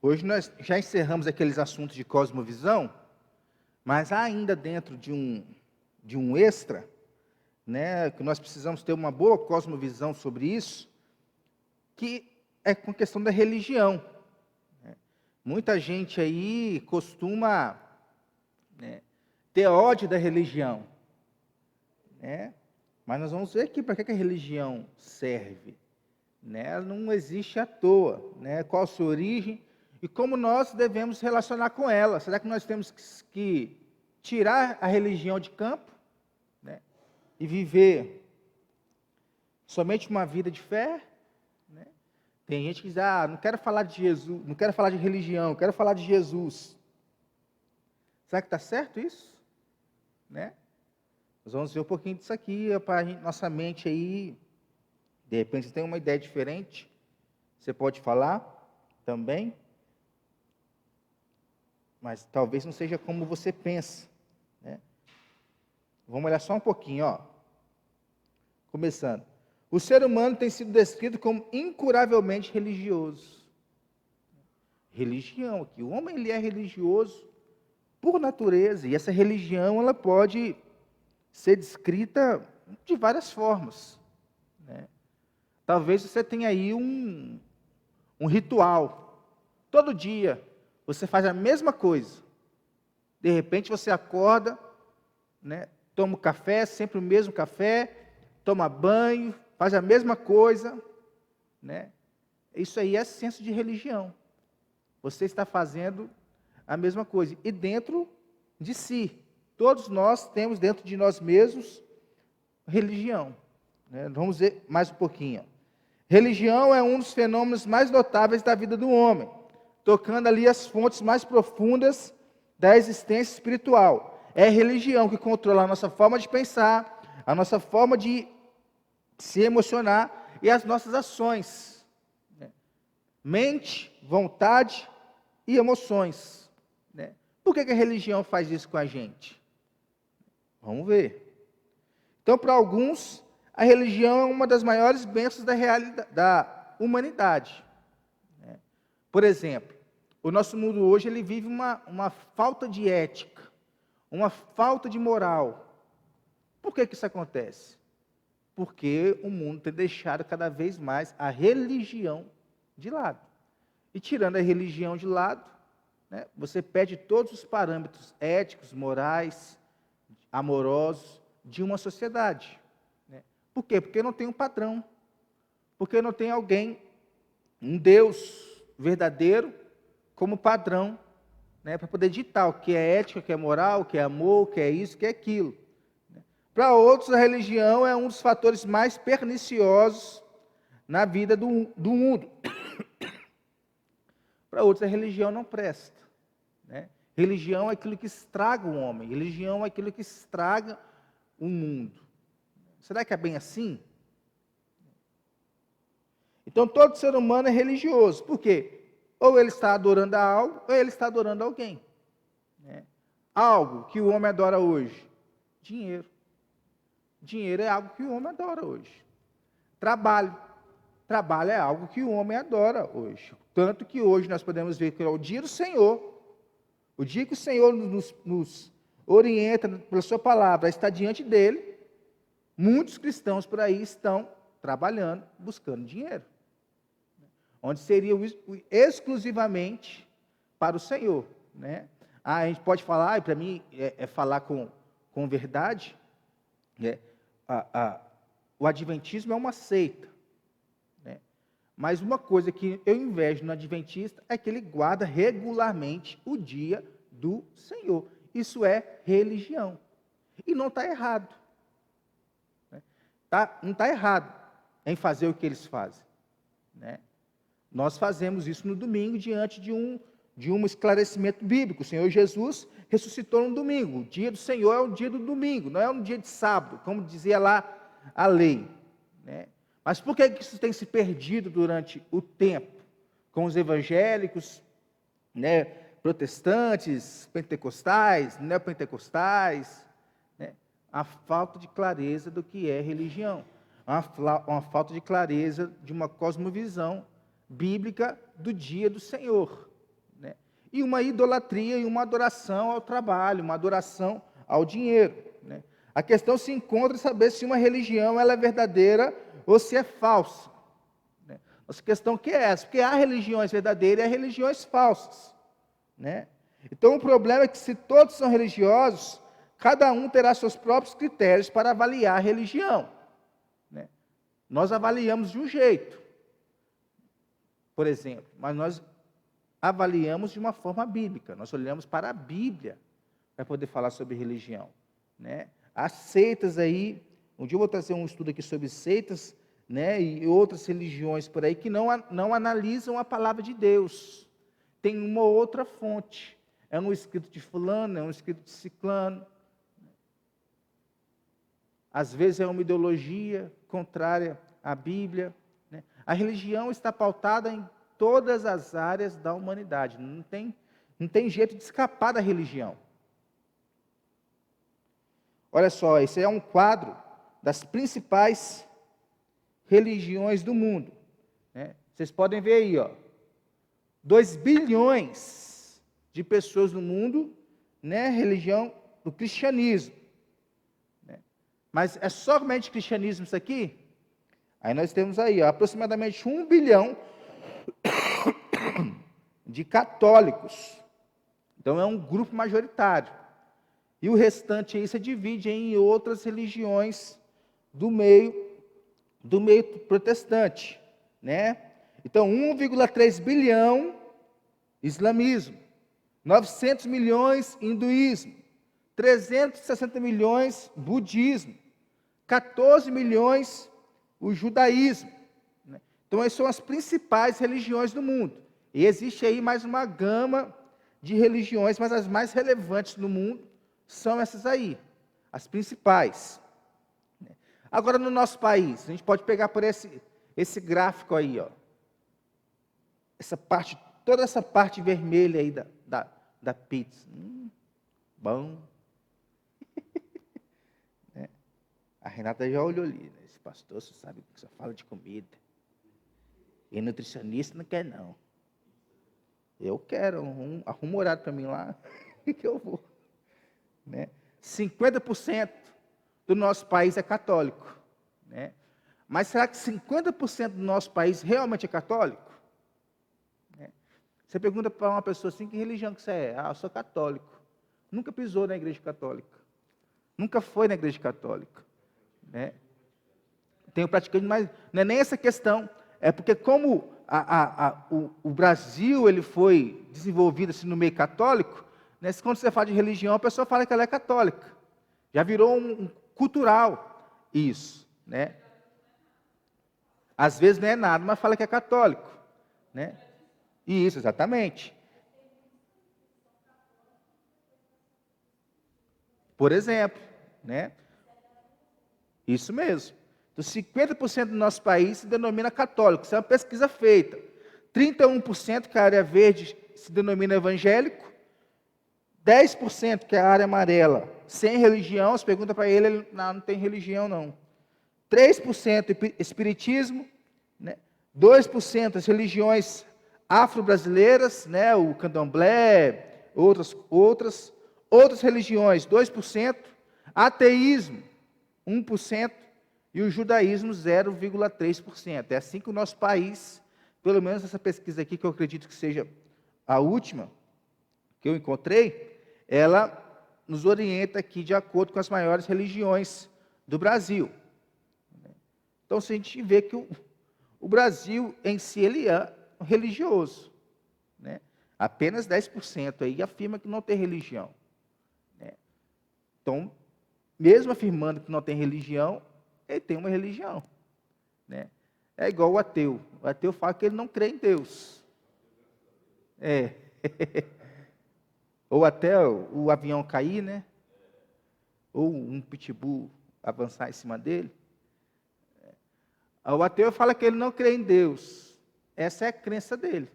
Hoje nós já encerramos aqueles assuntos de cosmovisão, mas há ainda dentro de um extra, né, que nós precisamos ter uma boa cosmovisão sobre isso, que é com questão da religião. Muita gente aí costuma, né, ter ódio da religião, né? Mas nós vamos ver aqui para que a religião serve, né? Ela não existe à toa, né? Qual a sua origem e como nós devemos relacionar com ela. Será que nós temos que tirar a religião de campo, né, e viver somente uma vida de fé, né? Tem gente que diz, não quero falar de Jesus, não quero falar de religião, quero falar de Jesus. Será que está certo isso? Né? Nós vamos ver um pouquinho disso aqui, para nossa mente aí, de repente você tem uma ideia diferente, você pode falar também, mas talvez não seja como você pensa, né? Vamos olhar só um pouquinho, ó. Começando. O ser humano tem sido descrito como incuravelmente religioso. Religião aqui. O homem ele é religioso por natureza, e essa religião ela pode ser descrita de várias formas, né? Talvez você tenha aí um ritual. Todo dia você faz a mesma coisa. De repente você acorda, né, toma um café, sempre o mesmo café, toma banho, faz a mesma coisa, né? Isso aí é senso de religião. Você está fazendo a mesma coisa. E dentro de si, todos nós temos dentro de nós mesmos religião, né? Vamos ver mais um pouquinho. Religião é um dos fenômenos mais notáveis da vida do homem, tocando ali as fontes mais profundas da existência espiritual. É a religião que controla a nossa forma de pensar, a nossa forma de se emocionar e as nossas ações, né? Mente, vontade e emoções, né? Por que a religião faz isso com a gente? Vamos ver. Então, para alguns, a religião é uma das maiores bênçãos da humanidade, né? Por exemplo, o nosso mundo hoje ele vive uma falta de ética, uma falta de moral. Por que isso acontece? Porque o mundo tem deixado cada vez mais a religião de lado. E tirando a religião de lado, né, você perde todos os parâmetros éticos, morais, amorosos de uma sociedade, né? Por quê? Porque não tem um padrão. Porque não tem alguém, um Deus verdadeiro, como padrão, né, para poder ditar o que é ética, o que é moral, o que é amor, o que é isso, o que é aquilo. Para outros, a religião é um dos fatores mais perniciosos na vida do mundo. Para outros, a religião não presta, né? Religião é aquilo que estraga o homem. Religião é aquilo que estraga o mundo. Será que é bem assim? Então, todo ser humano é religioso. Por quê? Ou ele está adorando a algo, ou ele está adorando alguém, né? Algo que o homem adora hoje. Dinheiro. Dinheiro é algo que o homem adora hoje. Trabalho. Trabalho é algo que o homem adora hoje. Tanto que hoje nós podemos ver que é o dia do Senhor. O dia que o Senhor nos orienta pela sua palavra a estar diante dele, muitos cristãos por aí estão trabalhando, buscando dinheiro, onde seria exclusivamente para o Senhor, né? A gente pode falar, e para mim é falar com verdade, né? O adventismo é uma seita, né? Mas uma coisa que eu invejo no adventista é que ele guarda regularmente o dia do Senhor. Isso é religião. E não está errado, né? Não está errado em fazer o que eles fazem, né? Nós fazemos isso no domingo diante de um esclarecimento bíblico. O Senhor Jesus ressuscitou no domingo. O dia do Senhor é o dia do domingo, não é um dia de sábado, como dizia lá a lei, né? Mas por que isso tem se perdido durante o tempo? Com os evangélicos, né, protestantes, pentecostais, neopentecostais, né? A falta de clareza do que é religião. Uma falta de clareza de uma cosmovisão bíblica do dia do Senhor, e uma idolatria e uma adoração ao trabalho, uma adoração ao dinheiro, né? A questão se encontra em saber se uma religião ela é verdadeira ou se é falsa, né? Nossa questão que é essa, porque há religiões verdadeiras e há religiões falsas, né? Então o problema é que se todos são religiosos, cada um terá seus próprios critérios para avaliar a religião, né? Nós avaliamos de um jeito, por exemplo, mas nós avaliamos de uma forma bíblica. Nós olhamos para a Bíblia para poder falar sobre religião, né? Há seitas aí, um dia eu vou trazer um estudo aqui sobre seitas, né, e outras religiões por aí que não analisam a palavra de Deus. Tem uma ou outra fonte. É um escrito de fulano, é um escrito de ciclano. Às vezes é uma ideologia contrária à Bíblia, né? A religião está pautada em todas as áreas da humanidade. Não tem jeito de escapar da religião. Olha só, esse é um quadro das principais religiões do mundo, né? Vocês podem ver aí, ó, 2 bilhões de pessoas no mundo, né, religião do cristianismo, né? Mas é somente cristianismo isso aqui? Aí nós temos aí, ó, aproximadamente 1 bilhão de católicos. Então é um grupo majoritário. E o restante aí se divide em outras religiões do meio protestante, né? Então 1,3 bilhão islamismo, 900 milhões hinduísmo, 360 milhões budismo, 14 milhões o judaísmo, né? Então essas são as principais religiões do mundo. E existe aí mais uma gama de religiões, mas as mais relevantes no mundo são essas aí, as principais. Agora, no nosso país, a gente pode pegar por esse gráfico aí, ó, toda essa parte vermelha aí da pizza. Bom. Né? A Renata já olhou ali, né? Esse pastor, você sabe que só fala de comida. E nutricionista não quer, não. Eu quero, arruma um horário para mim lá, que eu vou. Né? 50% do nosso país é católico, né? Mas será que 50% do nosso país realmente é católico? Né? Você pergunta para uma pessoa assim, que religião que você é? Ah, eu sou católico. Nunca pisou na igreja católica. Nunca foi na igreja católica. Né? Tenho praticante, mas não é nem essa questão. É porque como o Brasil ele foi desenvolvido assim, no meio católico, né? Quando você fala de religião, a pessoa fala que ela é católica. Já virou um cultural isso, né? Às vezes não é nada, mas fala que é católico, né? Isso, exatamente. Por exemplo, né? Isso mesmo. Então, 50% do nosso país se denomina católico. Isso é uma pesquisa feita. 31% que é a área verde se denomina evangélico. 10% que é a área amarela, sem religião. Você pergunta para ele não tem religião não. 3% espiritismo, né? 2% as religiões afro-brasileiras, né? O candomblé, outras religiões, 2%, ateísmo, 1%, e o judaísmo, 0,3%. É assim que o nosso país, pelo menos essa pesquisa aqui, que eu acredito que seja a última que eu encontrei, ela nos orienta aqui de acordo com as maiores religiões do Brasil. Então, se a gente vê que o Brasil em si, ele é religioso, né? Apenas 10% aí afirma que não tem religião, né? Então, mesmo afirmando que não tem religião, ele tem uma religião, né? É igual o ateu. O ateu fala que ele não crê em Deus. É. Ou até o avião cair, né? Ou um pitbull avançar em cima dele. O ateu fala que ele não crê em Deus. Essa é a crença dele.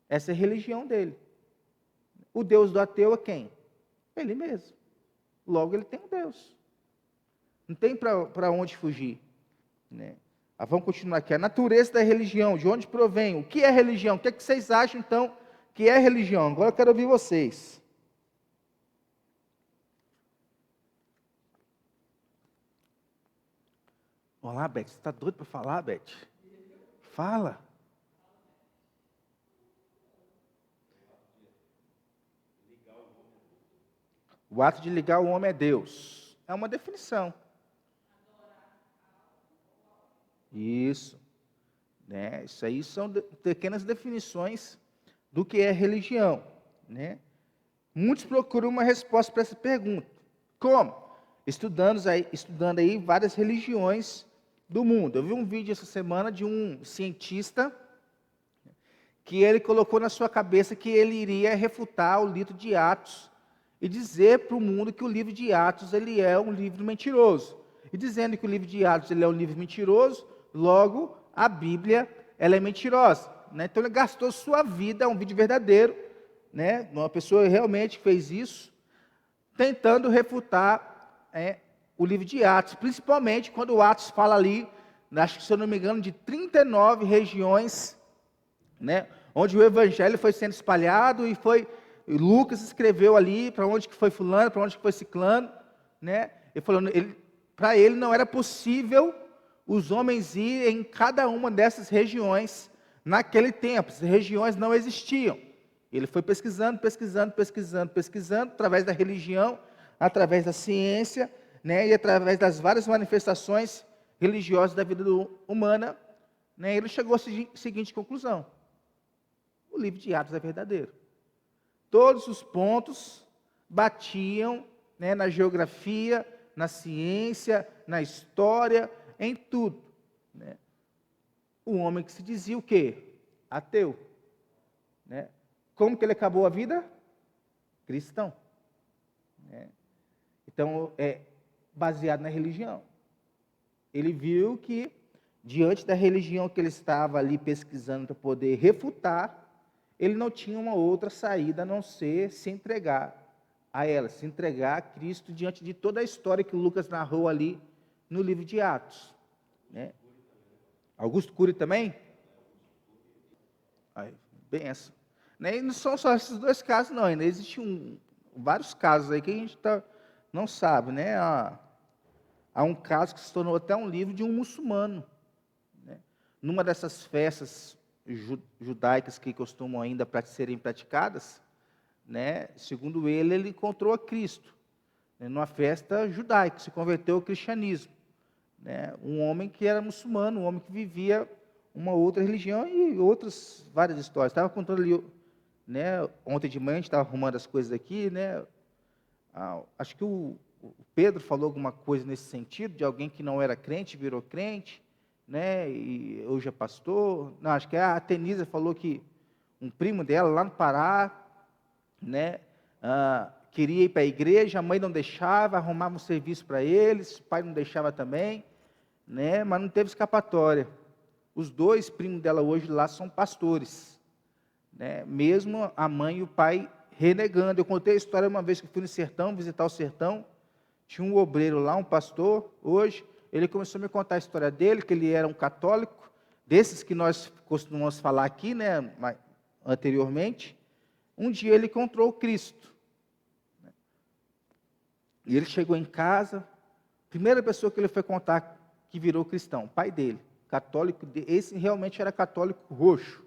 Essa é a religião dele. O Deus do ateu é quem? Ele mesmo. Logo, ele tem um Deus. Não tem para onde fugir, né? Vamos continuar aqui. A natureza da religião, de onde provém? O que é religião? O que é que vocês acham, então, que é religião? Agora eu quero ouvir vocês. Olá, Beth. Você está doido para falar, Beth? Fala. O ato de ligar o homem a Deus. É uma definição. Isso. Né? Isso aí são pequenas definições do que é religião. Né? Muitos procuram uma resposta para essa pergunta. Como? Estudando aí várias religiões do mundo. Eu vi um vídeo essa semana de um cientista que ele colocou na sua cabeça que ele iria refutar o livro de Atos e dizer para o mundo que o livro de Atos ele é um livro mentiroso. E dizendo que o livro de Atos ele é um livro mentiroso, logo a Bíblia ela é mentirosa. Né? Então ele gastou sua vida, é um vídeo verdadeiro, né? Uma pessoa realmente fez isso, tentando refutar o livro de Atos, principalmente quando o Atos fala ali, acho que se eu não me engano, de 39 regiões, né, onde o evangelho foi sendo espalhado e Lucas escreveu ali para onde que foi fulano, para onde que foi ciclano, né, para ele não era possível os homens irem em cada uma dessas regiões naquele tempo, essas regiões não existiam. Ele foi pesquisando, através da religião, através da ciência, né, e através das várias manifestações religiosas da vida humana, né, ele chegou à seguinte conclusão: o livro de Atos é verdadeiro. Todos os pontos batiam, né, na geografia, na ciência, na história, em tudo. Né? O homem que se dizia o quê? Ateu. Né? Como que ele acabou a vida? Cristão. Né? Então, é baseado na religião. Ele viu que, diante da religião que ele estava ali pesquisando para poder refutar, ele não tinha uma outra saída a não ser se entregar a ela, se entregar a Cristo diante de toda a história que Lucas narrou ali no livro de Atos. Né? Augusto Cury também? Benção. Né? E não são só esses dois casos, não. Ainda existem vários casos aí que a gente não sabe. Né? Há um caso que se tornou até um livro de um muçulmano. Né? Numa dessas festas judaicas que costumam ainda serem praticadas, né? Segundo ele encontrou a Cristo. Né? Numa festa judaica, se converteu ao cristianismo. Né? Um homem que era muçulmano, um homem que vivia uma outra religião e outras várias histórias. Estava contando ali, né, ontem de manhã a gente estava arrumando as coisas aqui, né? Acho que o Pedro falou alguma coisa nesse sentido, de alguém que não era crente, virou crente, né, e hoje é pastor. Não, acho que a Tenisa falou que um primo dela, lá no Pará, né, queria ir para a igreja, a mãe não deixava, arrumava um serviço para eles, o pai não deixava também, né, mas não teve escapatória. Os dois primos dela hoje lá são pastores, né, mesmo a mãe e o pai renegando. Eu contei a história uma vez que fui no sertão, visitar o sertão, tinha um obreiro lá, um pastor, hoje, ele começou a me contar a história dele, que ele era um católico, desses que nós costumamos falar aqui, né, anteriormente. Um dia ele encontrou Cristo. E ele chegou em casa, primeira pessoa que ele foi contar que virou cristão, o pai dele, católico, esse realmente era católico roxo.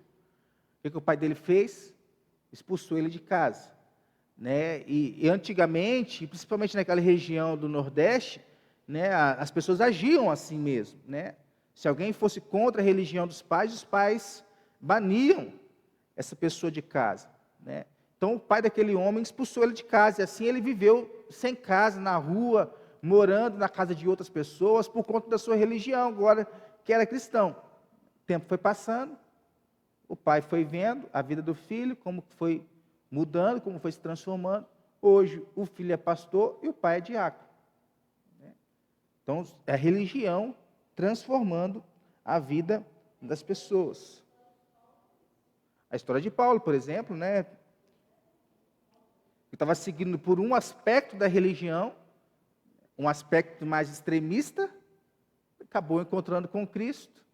O que o pai dele fez? Expulsou ele de casa. Né? E antigamente, principalmente naquela região do Nordeste, né, as pessoas agiam assim mesmo. Né? Se alguém fosse contra a religião dos pais, os pais baniam essa pessoa de casa. Né? Então o pai daquele homem expulsou ele de casa, e assim ele viveu sem casa, na rua, morando na casa de outras pessoas, por conta da sua religião, agora que era cristão. O tempo foi passando, o pai foi vendo a vida do filho, como foi mudando, como foi se transformando. Hoje o filho é pastor e o pai é diácono. Então é a religião transformando a vida das pessoas. A história de Paulo, por exemplo, né? Ele estava seguindo por um aspecto da religião, um aspecto mais extremista, acabou encontrando com Cristo,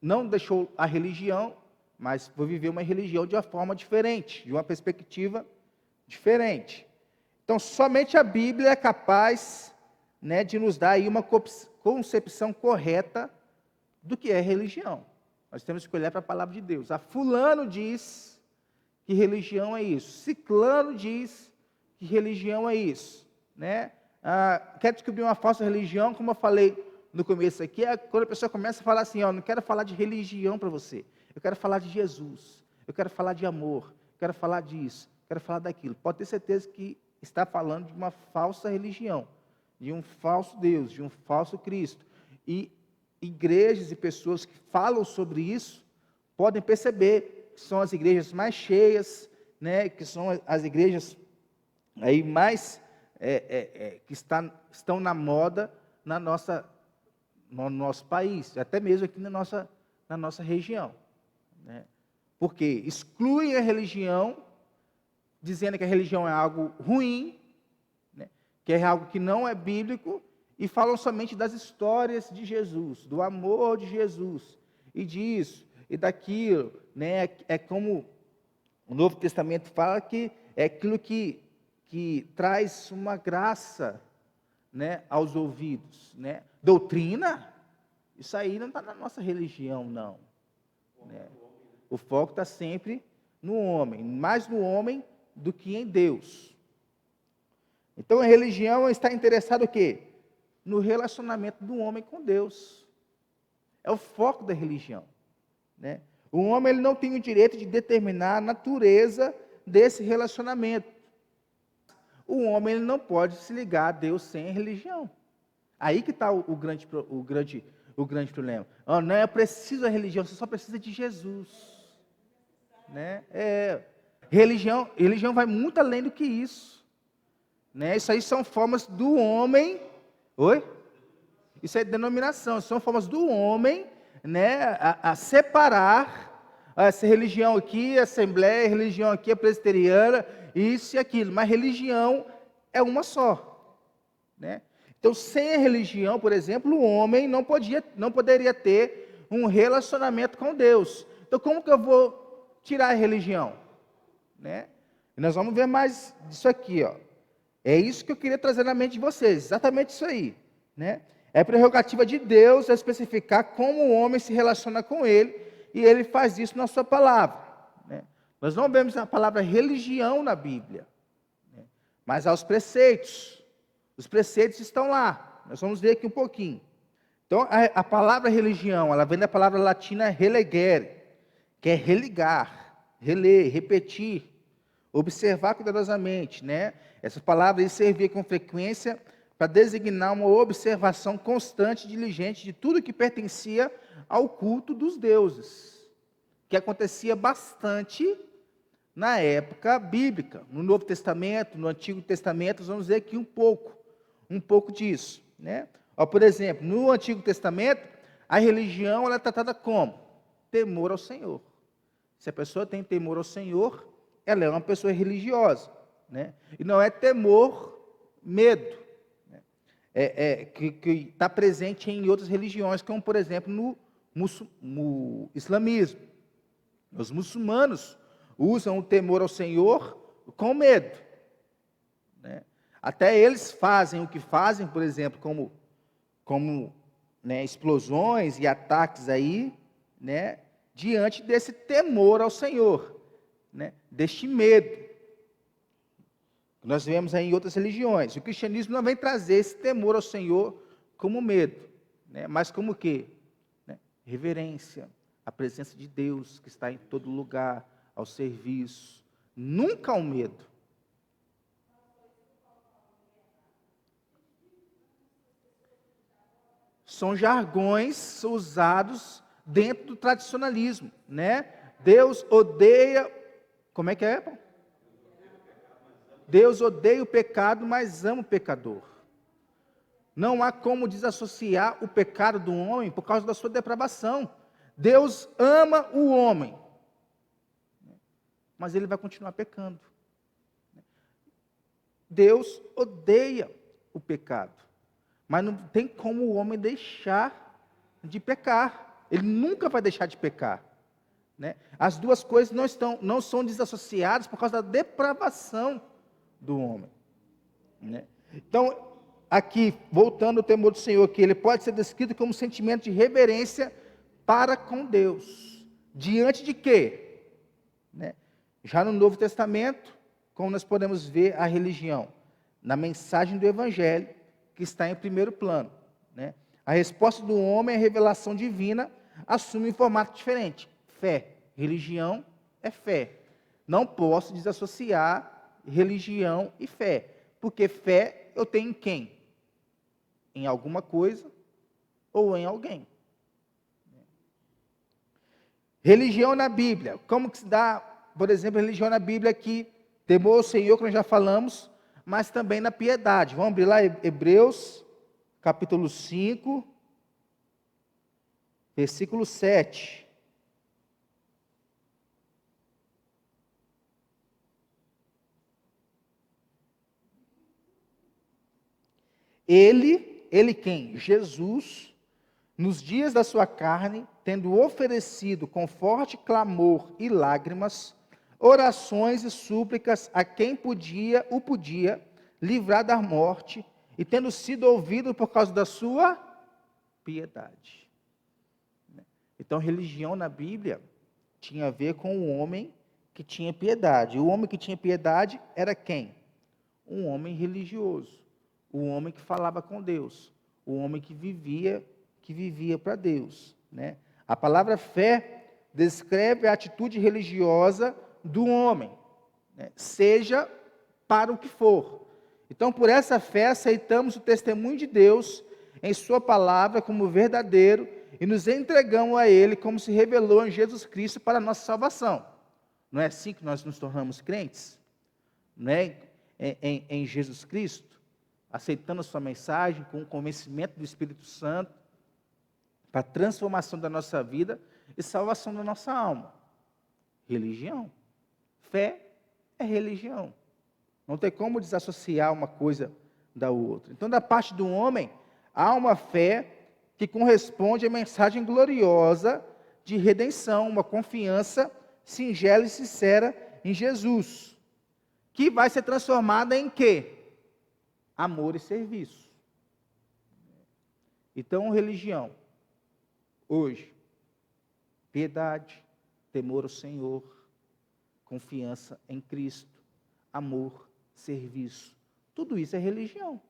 não deixou a religião, mas vou viver uma religião de uma forma diferente, de uma perspectiva diferente. Então, somente a Bíblia é capaz, né, de nos dar aí uma concepção correta do que é religião. Nós temos que olhar para a palavra de Deus. Fulano diz que religião é isso. Ciclano diz que religião é isso, né? Quer descobrir uma falsa religião, como eu falei no começo aqui, é quando a pessoa começa a falar assim, não quero falar de religião para você, eu quero falar de Jesus, eu quero falar de amor, eu quero falar disso, eu quero falar daquilo. Pode ter certeza que está falando de uma falsa religião, de um falso Deus, de um falso Cristo. E igrejas e pessoas que falam sobre isso, podem perceber que são as igrejas mais cheias, né, que são as igrejas aí mais que estão na moda no nosso país, até mesmo aqui na nossa região, né? Porque excluem a religião, dizendo que a religião é algo ruim, né? Que é algo que não é bíblico, e falam somente das histórias de Jesus, do amor de Jesus, e disso, e daquilo, né? É como o Novo Testamento fala que é aquilo que traz uma graça, né, aos ouvidos, né? Doutrina, isso aí não está na nossa religião, não. Né? O foco está sempre no homem, mais no homem do que em Deus. Então a religião está interessada o quê? No relacionamento do homem com Deus. É o foco da religião, né? O homem, ele não tem o direito de determinar a natureza desse relacionamento. O homem, ele não pode se ligar a Deus sem a religião. Aí que está o grande problema. Não é preciso a religião, você só precisa de Jesus, né? Religião vai muito além do que isso, né? Isso aí são formas do homem. Oi? Isso é denominação, são formas do homem, né, a separar essa religião aqui, a assembleia, a religião aqui, a presbiteriana, isso e aquilo. Mas religião é uma só, né? Então, sem a religião, por exemplo, o homem não poderia ter um relacionamento com Deus. Então, como que eu vou tirar a religião? Né? E nós vamos ver mais disso aqui, ó. É isso que eu queria trazer na mente de vocês, exatamente isso aí, né? É prerrogativa de Deus especificar como o homem se relaciona com Ele, e Ele faz isso na sua palavra, né? Nós não vemos a palavra religião na Bíblia, né? Mas há os preceitos. Os preceitos estão lá. Nós vamos ver aqui um pouquinho. Então, a palavra religião, ela vem da palavra latina relegere, que é religar, reler, repetir, observar cuidadosamente, né? Essa palavra servia com frequência para designar uma observação constante e diligente de tudo que pertencia ao culto dos deuses, que acontecia bastante na época bíblica. No Novo Testamento, no Antigo Testamento, vamos ver aqui um pouco disso, né? Por exemplo, no Antigo Testamento, a religião ela é tratada como? Temor ao Senhor. Se a pessoa tem temor ao Senhor, ela é uma pessoa religiosa, né? E não é temor, medo, né? Que está presente em outras religiões, como por exemplo no islamismo. Os muçulmanos usam o temor ao Senhor com medo, né? Até eles fazem o que fazem, por exemplo, como né, explosões e ataques aí, né, diante desse temor ao Senhor, né, deste medo. Nós vemos aí em outras religiões. O cristianismo não vem trazer esse temor ao Senhor como medo, né, mas como o quê? Né, reverência, a presença de Deus que está em todo lugar, ao serviço, nunca ao medo. São jargões usados dentro do tradicionalismo, né? Deus odeia, como é que é? Deus odeia o pecado, mas ama o pecador. Não há como desassociar o pecado do homem por causa da sua depravação. Deus ama o homem, mas ele vai continuar pecando. Deus odeia o pecado, mas não tem como o homem deixar de pecar. Ele nunca vai deixar de pecar, né? As duas coisas não são desassociadas por causa da depravação do homem, né? Então, aqui, voltando ao temor do Senhor, que ele pode ser descrito como um sentimento de reverência para com Deus. Diante de quê? Né? Já no Novo Testamento, como nós podemos ver a religião? Na mensagem do Evangelho, que está em primeiro plano, né? A resposta do homem à revelação divina assume um formato diferente. Fé. Religião é fé. Não posso desassociar religião e fé. Porque fé eu tenho em quem? Em alguma coisa ou em alguém. Religião na Bíblia. Como que se dá, por exemplo, religião na Bíblia aqui? Temor ao Senhor, que nós já falamos, mas também na piedade. Vamos abrir lá Hebreus, capítulo 5, versículo 7. Ele quem? Jesus, nos dias da sua carne, tendo oferecido com forte clamor e lágrimas, orações e súplicas a quem o podia livrar da morte, e tendo sido ouvido por causa da sua piedade. Então, religião na Bíblia tinha a ver com o homem que tinha piedade. O homem que tinha piedade era quem? Um homem religioso. O homem que falava com Deus, o homem que vivia para Deus, né? A palavra fé descreve a atitude religiosa do homem, né? Seja para o que for. Então, por essa fé, aceitamos o testemunho de Deus em sua palavra como verdadeiro e nos entregamos a Ele como se revelou em Jesus Cristo para a nossa salvação. Não é assim que nós nos tornamos crentes? Não é? Em Jesus Cristo? Aceitando a sua mensagem com o convencimento do Espírito Santo, para a transformação da nossa vida e salvação da nossa alma. Religião. Fé é religião. Não tem como desassociar uma coisa da outra. Então, da parte do homem, há uma fé que corresponde à mensagem gloriosa de redenção, uma confiança singela e sincera em Jesus, que vai ser transformada em quê? Amor e serviço. Então, religião, hoje, piedade, temor ao Senhor, confiança em Cristo, amor, serviço, tudo isso é religião.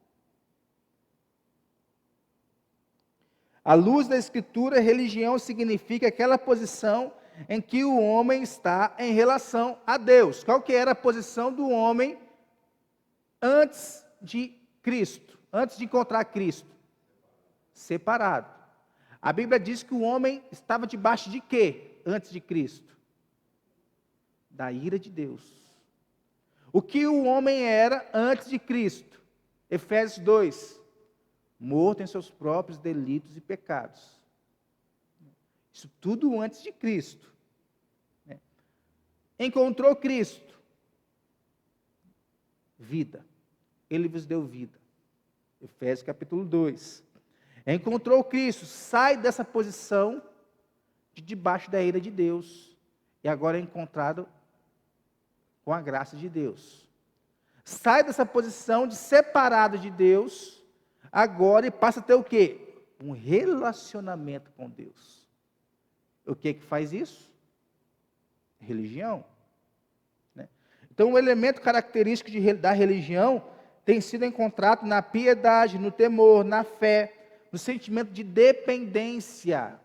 À luz da Escritura, religião significa aquela posição em que o homem está em relação a Deus. Qual que era a posição do homem antes de Cristo, antes de encontrar Cristo? Separado. A Bíblia diz que o homem estava debaixo de quê antes de Cristo? Da ira de Deus. O que o homem era antes de Cristo? Efésios 2. Morto em seus próprios delitos e pecados. Isso tudo antes de Cristo. Encontrou Cristo. Vida. Ele vos deu vida. Efésios capítulo 2. Encontrou Cristo, sai dessa posição de debaixo da ira de Deus. E agora é encontrado com a graça de Deus. Sai dessa posição de separado de Deus, agora e passa a ter o quê? Um relacionamento com Deus. O que faz isso? Religião. Né? Então, o elemento característico da religião tem sido encontrado na piedade, no temor, na fé, no sentimento de dependência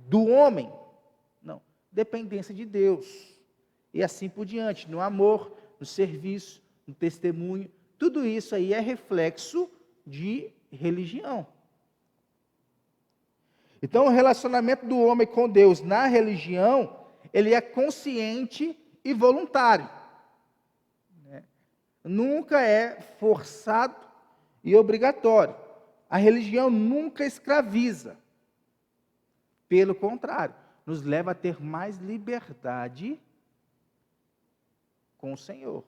do homem. Não, dependência de Deus. E assim por diante, no amor, no serviço, no testemunho. Tudo isso aí é reflexo de religião. Então, o relacionamento do homem com Deus na religião, ele é consciente e voluntário. Nunca é forçado e obrigatório. A religião nunca escraviza. Pelo contrário, nos leva a ter mais liberdade com o Senhor.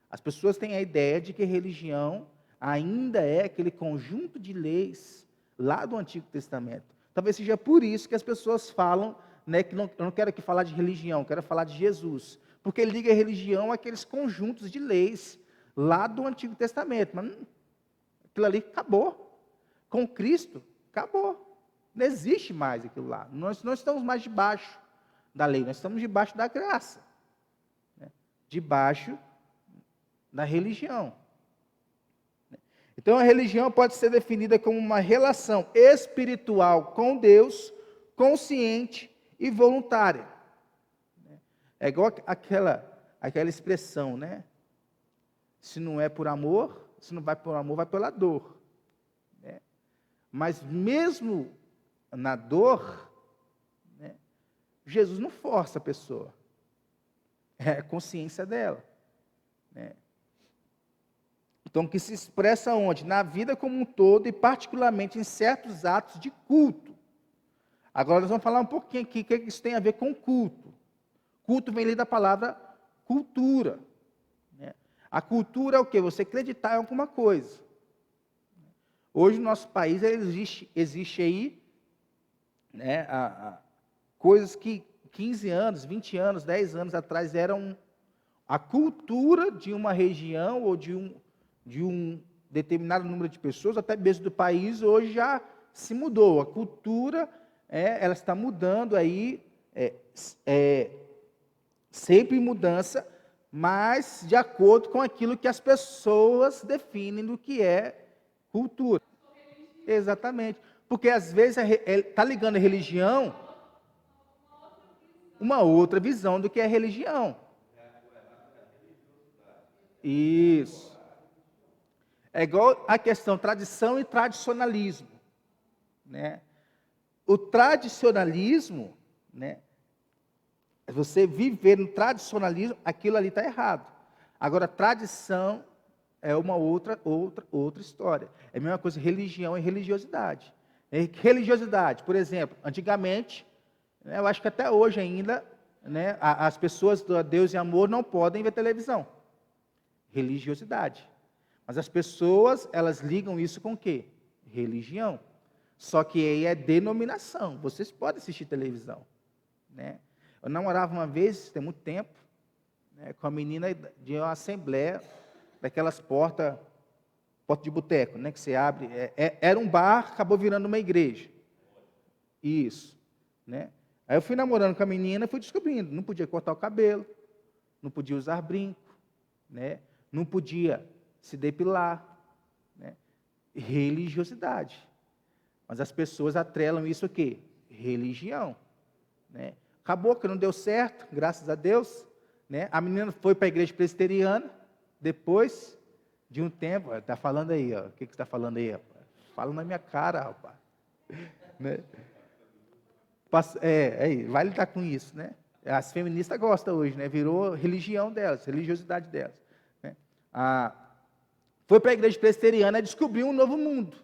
As pessoas têm a ideia de que religião ainda é aquele conjunto de leis lá do Antigo Testamento. Talvez seja por isso que as pessoas falam né, eu não quero aqui falar de religião, eu quero falar de Jesus. Porque liga a religião àqueles conjuntos de leis lá do Antigo Testamento. Mas aquilo ali acabou. Com Cristo, acabou. Não existe mais aquilo lá. Nós não estamos mais debaixo da lei, nós estamos debaixo da graça. Né? Debaixo da religião. Então, a religião pode ser definida como uma relação espiritual com Deus, consciente e voluntária. É igual aquela expressão, né? Se não é por amor, se não vai por amor, vai pela dor. Né? Mas mesmo na dor, né, Jesus não força a pessoa. É a consciência dela. Né? Então, que se expressa onde? Na vida como um todo e particularmente em certos atos de culto. Agora nós vamos falar um pouquinho aqui o que isso tem a ver com culto. Culto vem ali da palavra cultura. Né? A cultura é o quê? Você acreditar em alguma coisa. Hoje no nosso país existe aí, né, coisas que 15 anos, 20 anos, 10 anos atrás eram a cultura de uma região ou de um determinado número de pessoas, até mesmo do país, hoje já se mudou. A cultura, ela está mudando aí, sempre em mudança, mas de acordo com aquilo que as pessoas definem do que é cultura. Exatamente. Porque às vezes está ligando a religião uma outra visão do que é religião. Isso. É igual a questão tradição e tradicionalismo. Né? O tradicionalismo, né, você viver no tradicionalismo, aquilo ali está errado. Agora, tradição é uma outra história. É a mesma coisa, religião e religiosidade. Religiosidade, por exemplo, antigamente, né, eu acho que até hoje ainda, né, as pessoas do Deus e amor não podem ver televisão. Religiosidade. Mas as pessoas, elas ligam isso com o quê? Religião. Só que aí é denominação. Vocês podem assistir televisão. Né? Eu namorava uma vez, tem muito tempo, né, com a menina de uma assembleia, daquelas porta de boteco, né, que você abre. Era um bar, acabou virando uma igreja. Isso. Né? Aí eu fui namorando com a menina, fui descobrindo. Não podia cortar o cabelo, não podia usar brinco, né? Não podia se depilar. Né? Religiosidade. Mas as pessoas atrelam isso o quê? Religião. Né? Acabou que não deu certo, graças a Deus. Né? A menina foi para a igreja presbiteriana, depois de um tempo, está falando aí, ó, o que você está falando aí, rapaz? Fala na minha cara, rapaz. Né? Vai lidar com isso, né? As feministas gostam hoje, né? Virou religião delas, religiosidade delas. Né? Foi para a igreja presbiteriana e descobriu um novo mundo,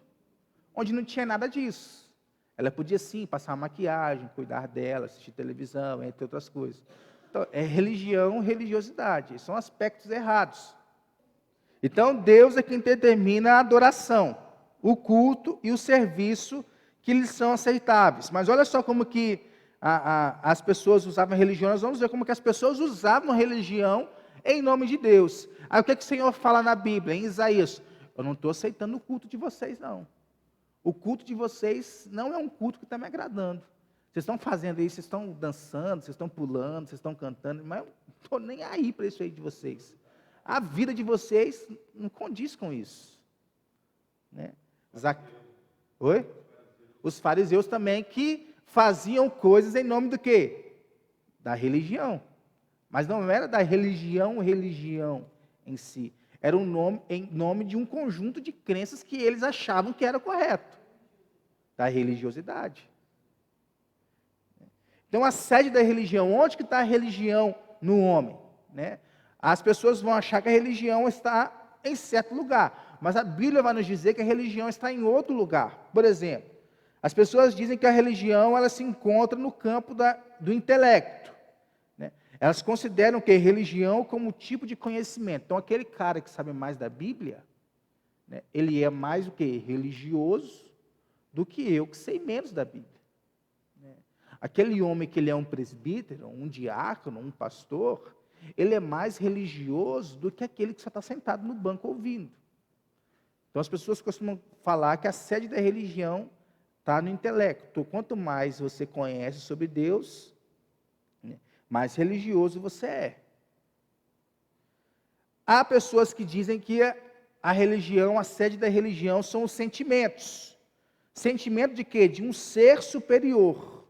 onde não tinha nada disso. Ela podia sim passar maquiagem, cuidar dela, assistir televisão, entre outras coisas. Então, é religião, religiosidade, são aspectos errados. Então, Deus é quem determina a adoração, o culto e o serviço que lhes são aceitáveis. Mas olha só como que as pessoas usavam a religião, nós vamos ver como que as pessoas usavam a religião em nome de Deus. Aí o que o Senhor fala na Bíblia, em Isaías? Eu não estou aceitando o culto de vocês, não. O culto de vocês não é um culto que está me agradando. Vocês estão fazendo isso, vocês estão dançando, vocês estão pulando, vocês estão cantando, mas eu não estou nem aí para isso aí de vocês. A vida de vocês não condiz com isso. Né? Oi? Os fariseus também que faziam coisas em nome do quê? Da religião. Mas não era da religião em si. Era em nome de um conjunto de crenças que eles achavam que era correto. Da religiosidade. Então, a sede da religião, onde que está a religião no homem? Né? As pessoas vão achar que a religião está em certo lugar, mas a Bíblia vai nos dizer que a religião está em outro lugar. Por exemplo, as pessoas dizem que a religião ela se encontra no campo do intelecto. Né? Elas consideram que a religião como tipo de conhecimento. Então, aquele cara que sabe mais da Bíblia, né, ele é mais o quê? Religioso do que eu, que sei menos da Bíblia. Né? aquele homem que ele é um presbítero, um diácono, um pastor, ele é mais religioso do que aquele que só está sentado no banco ouvindo. Então as pessoas costumam falar que a sede da religião está no intelecto. Quanto mais você conhece sobre Deus, né, mais religioso você é. Há pessoas que dizem que a religião, a sede da religião são os sentimentos. Sentimento de quê? De um ser superior.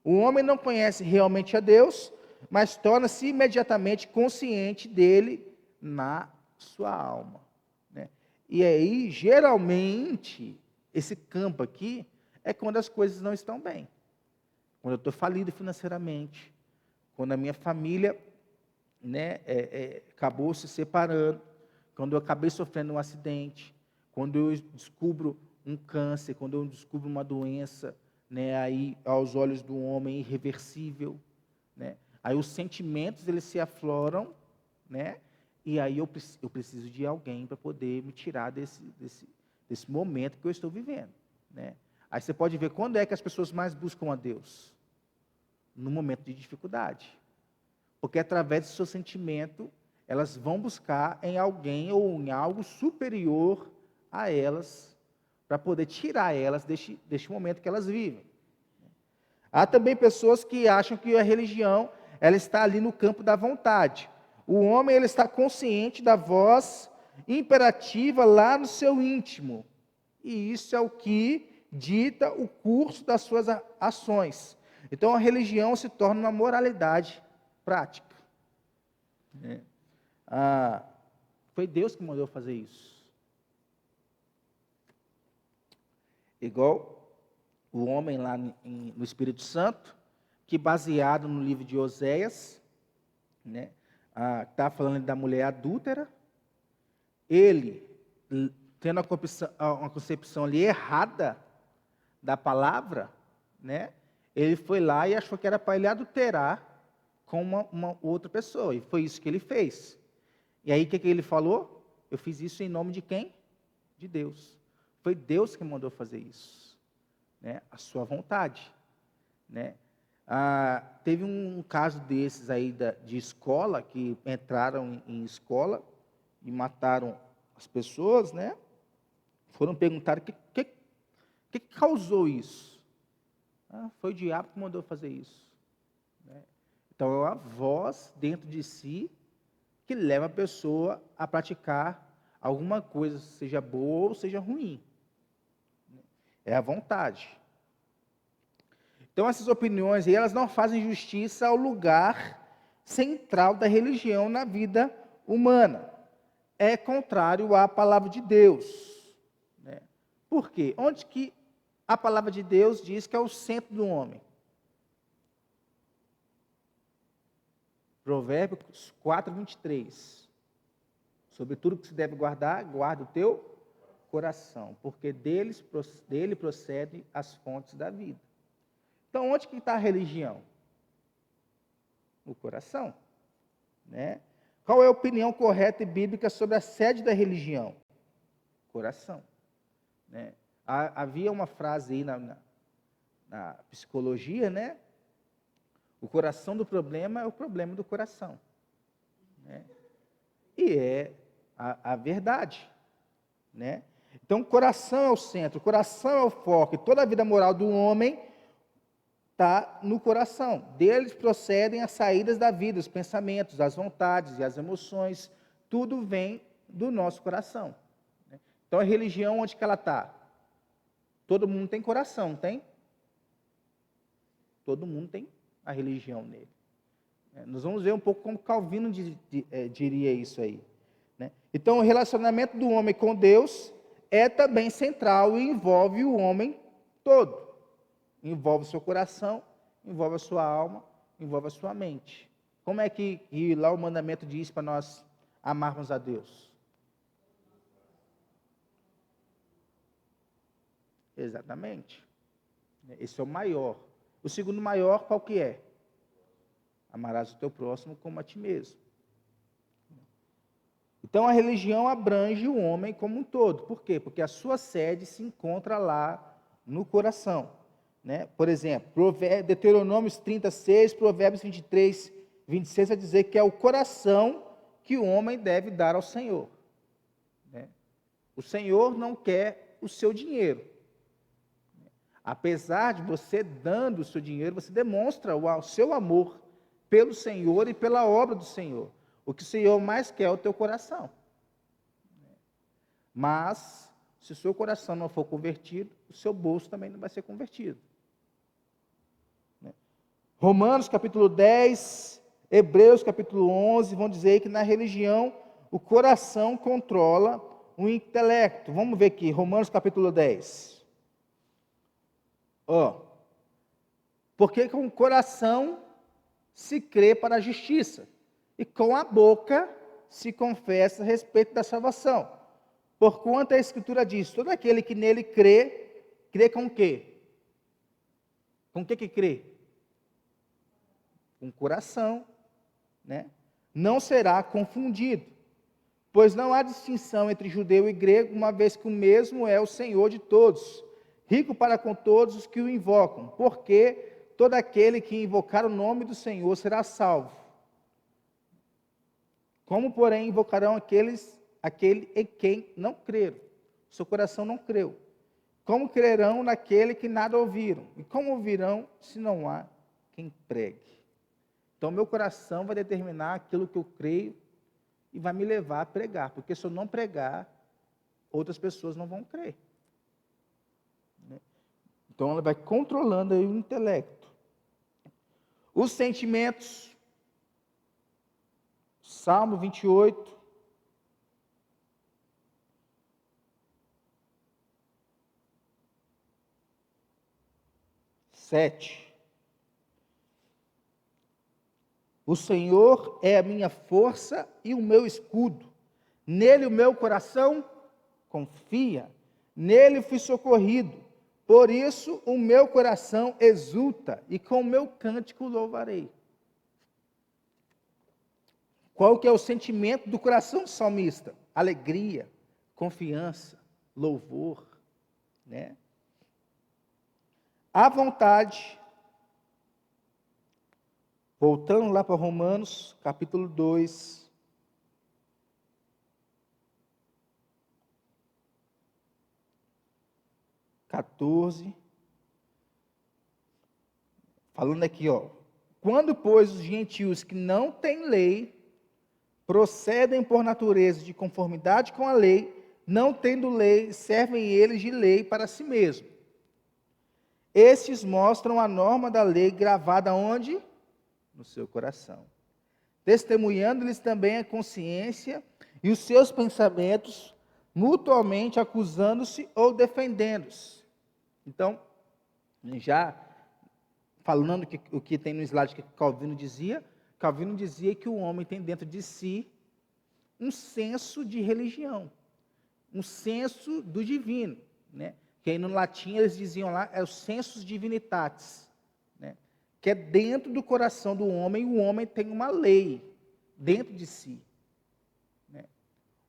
O homem não conhece realmente a Deus, mas torna-se imediatamente consciente dele na sua alma, né? E aí, geralmente, esse campo aqui é quando as coisas não estão bem. Quando eu estou falido financeiramente, quando a minha família, né, acabou se separando, quando eu acabei sofrendo um acidente, quando eu descubro um câncer, quando eu descubro uma doença, né, aí aos olhos do homem irreversível, né? Aí os sentimentos eles se afloram, né? E aí eu preciso de alguém para poder me tirar desse momento que eu estou vivendo, né? Aí você pode ver quando é que as pessoas mais buscam a Deus, no momento de dificuldade, porque através do seu sentimento elas vão buscar em alguém ou em algo superior a elas, para poder tirar elas deste momento que elas vivem. Há também pessoas que acham que a religião ela está ali no campo da vontade. O homem ele está consciente da voz imperativa lá no seu íntimo. E isso é o que dita o curso das suas ações. Então a religião se torna uma moralidade prática, né? Foi Deus que mandou fazer isso. Igual o homem lá no Espírito Santo, que baseado no livro de Oséias, né, está falando da mulher adúltera, ele, tendo uma concepção ali errada da palavra, né, ele foi lá e achou que era para ele adulterar com uma outra pessoa, e foi isso que ele fez. E aí o que ele falou? Eu fiz isso em nome de quem? De Deus. Foi Deus que mandou fazer isso, né, a sua vontade, né? Teve um caso desses aí de escola, que entraram em escola e mataram as pessoas, né? Foram perguntar o que causou isso. Foi o diabo que mandou fazer isso, né? Então é uma voz dentro de si que leva a pessoa a praticar alguma coisa, seja boa ou seja ruim. É a vontade. Então, essas opiniões aí, elas não fazem justiça ao lugar central da religião na vida humana. É contrário à palavra de Deus, né? Por quê? Onde que a palavra de Deus diz que é o centro do homem? Provérbios 4, 23. Sobre tudo que se deve guardar, guarda o teu coração, porque dele procedem as fontes da vida. Então, onde que está a religião? No coração, né? Qual é a opinião correta e bíblica sobre a sede da religião? Coração, né? Havia uma frase aí na psicologia, né? O coração do problema é o problema do coração, né? E é a verdade, né? Então, o coração é o centro, o coração é o foco, e toda a vida moral do homem está no coração. Deles procedem as saídas da vida, os pensamentos, as vontades e as emoções. Tudo vem do nosso coração, né? Então, a religião, onde que ela está? Todo mundo tem coração, tem? Todo mundo tem a religião nele. Nós vamos ver um pouco como Calvino diria isso aí, né? Então, o relacionamento do homem com Deus é também central e envolve o homem todo. Envolve o seu coração, envolve a sua alma, envolve a sua mente. Como é que lá o mandamento diz para nós amarmos a Deus? Exatamente. Esse é o maior. O segundo maior, qual que é? Amarás o teu próximo como a ti mesmo. Então, a religião abrange o homem como um todo. Por quê? Porque a sua sede se encontra lá no coração. né? Por exemplo, Deuteronômios 36, Provérbios 23, 26, vai dizer que é o coração que o homem deve dar ao Senhor, né? O Senhor não quer o seu dinheiro. Apesar de você dando o seu dinheiro, você demonstra o seu amor pelo Senhor e pela obra do Senhor. O que o Senhor mais quer é o teu coração. Mas, se o seu coração não for convertido, o seu bolso também não vai ser convertido. Romanos capítulo 10, Hebreus capítulo 11, vão dizer que na religião o coração controla o intelecto. Vamos ver aqui, Romanos capítulo 10. Porque com o coração se crê para a justiça, e com a boca se confessa a respeito da salvação. Porquanto a Escritura diz, todo aquele que nele crê, crê com o quê? Com o que crê? Com o coração, né? Não será confundido, pois não há distinção entre judeu e grego, uma vez que o mesmo é o Senhor de todos, rico para com todos os que o invocam, porque todo aquele que invocar o nome do Senhor será salvo. Como, porém, invocarão aquele em quem não creram? Seu coração não creu. Como crerão naquele que nada ouviram? E como ouvirão se não há quem pregue? Então, meu coração vai determinar aquilo que eu creio e vai me levar a pregar, porque se eu não pregar, outras pessoas não vão crer. Então, ela vai controlando aí o intelecto. Os sentimentos, Salmo 28, o Senhor é a minha força e o meu escudo, nele o meu coração confia, nele fui socorrido, por isso o meu coração exulta e com o meu cântico louvarei. Qual que é o sentimento do coração do salmista? Alegria, confiança, louvor, né? A vontade, voltando lá para Romanos, capítulo 2, falando aqui, quando, pois, os gentios que não têm lei, procedem por natureza de conformidade com a lei, não tendo lei, servem eles de lei para si mesmos. Estes mostram a norma da lei gravada onde? No seu coração. Testemunhando-lhes também a consciência e os seus pensamentos, mutuamente acusando-se ou defendendo-se. Então, já falando o que tem no slide que Calvino dizia que o homem tem dentro de si um senso de religião, um senso do divino, né? Que aí no latim eles diziam lá, é o sensus divinitatis, né? Que é dentro do coração do homem, o homem tem uma lei dentro de si, né?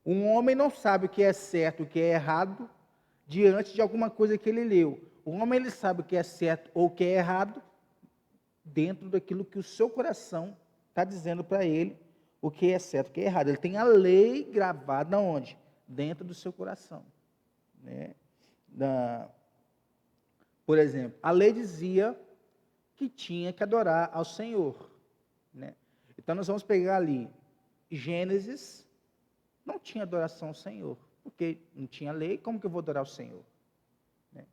Um homem não sabe o que é certo e o que é errado diante de alguma coisa que ele leu. O homem ele sabe o que é certo ou o que é errado dentro daquilo que o seu coração está dizendo para ele, o que é certo e o que é errado. Ele tem a lei gravada onde? Dentro do seu coração, né? Por exemplo, a lei dizia que tinha que adorar ao Senhor, né? Então nós vamos pegar ali, Gênesis, não tinha adoração ao Senhor, porque não tinha lei, como que eu vou adorar o Senhor? Né?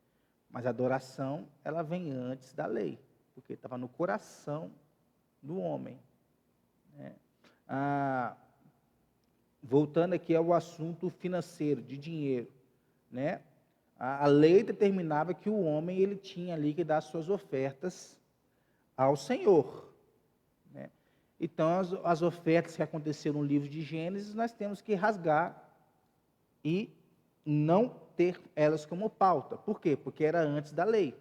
Mas a adoração, ela vem antes da lei, porque estava no coração do homem, né? Voltando aqui ao assunto financeiro, de dinheiro, né? A lei determinava que o homem ele tinha ali que dar suas ofertas ao Senhor, né? Então, as ofertas que aconteceram no livro de Gênesis, nós temos que rasgar e não ter elas como pauta. Por quê? Porque era antes da lei,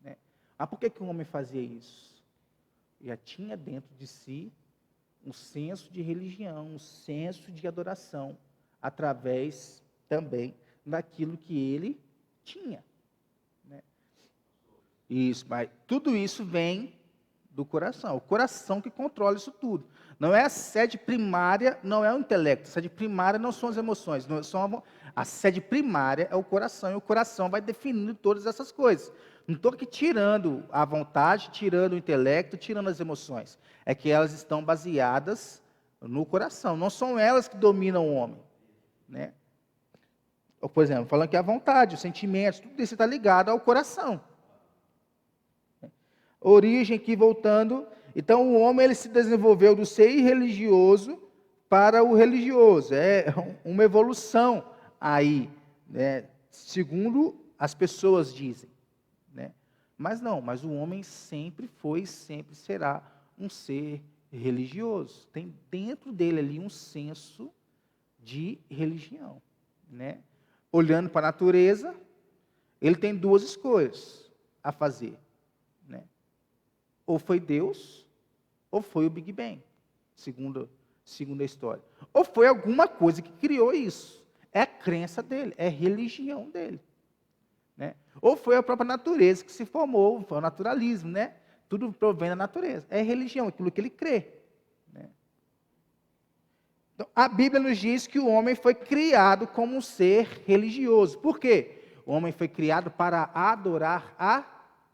né? Por que o homem fazia isso? Já tinha dentro de si um senso de religião, um senso de adoração, através também daquilo que ele tinha, né? Isso, mas tudo isso vem do coração. O coração que controla isso tudo. Não é a sede primária, não é o intelecto. A sede primária não são as emoções. Não são a sede primária é o coração. E o coração vai definindo todas essas coisas. Não estou aqui tirando a vontade, tirando o intelecto, tirando as emoções. É que elas estão baseadas no coração. Não são elas que dominam o homem, né? Ou, por exemplo, falando que a vontade, os sentimentos, tudo isso está ligado ao coração. Origem aqui, voltando. Então, o homem ele se desenvolveu do ser irreligioso para o religioso. É uma evolução aí, né? Segundo as pessoas dizem, né? Mas não, mas o homem sempre foi, sempre será um ser religioso. Tem dentro dele ali um senso de religião, né? Olhando para a natureza, ele tem duas escolhas a fazer, né? Ou foi Deus, ou foi o Big Bang, segundo a história. Ou foi alguma coisa que criou isso. É a crença dele, é a religião dele, né? Ou foi a própria natureza que se formou, foi o naturalismo, né? Tudo provém da natureza. É religião, aquilo que ele crê, né? Então, a Bíblia nos diz que o homem foi criado como um ser religioso. Por quê? O homem foi criado para adorar a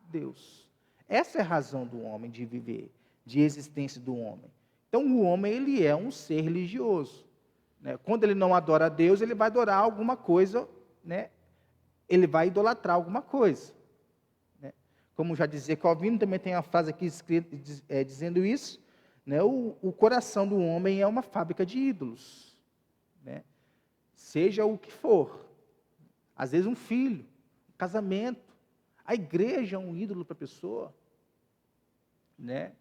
Deus. Essa é a razão do homem de viver, de existência do homem. Então, o homem, ele é um ser religioso, né? Quando ele não adora a Deus, ele vai adorar alguma coisa, né? Ele vai idolatrar alguma coisa, né? Como já dizia Calvino, também tem uma frase aqui escrita, dizendo isso, né? O coração do homem é uma fábrica de ídolos, né? Seja o que for. Às vezes um filho, um casamento, a igreja é um ídolo para a pessoa, né?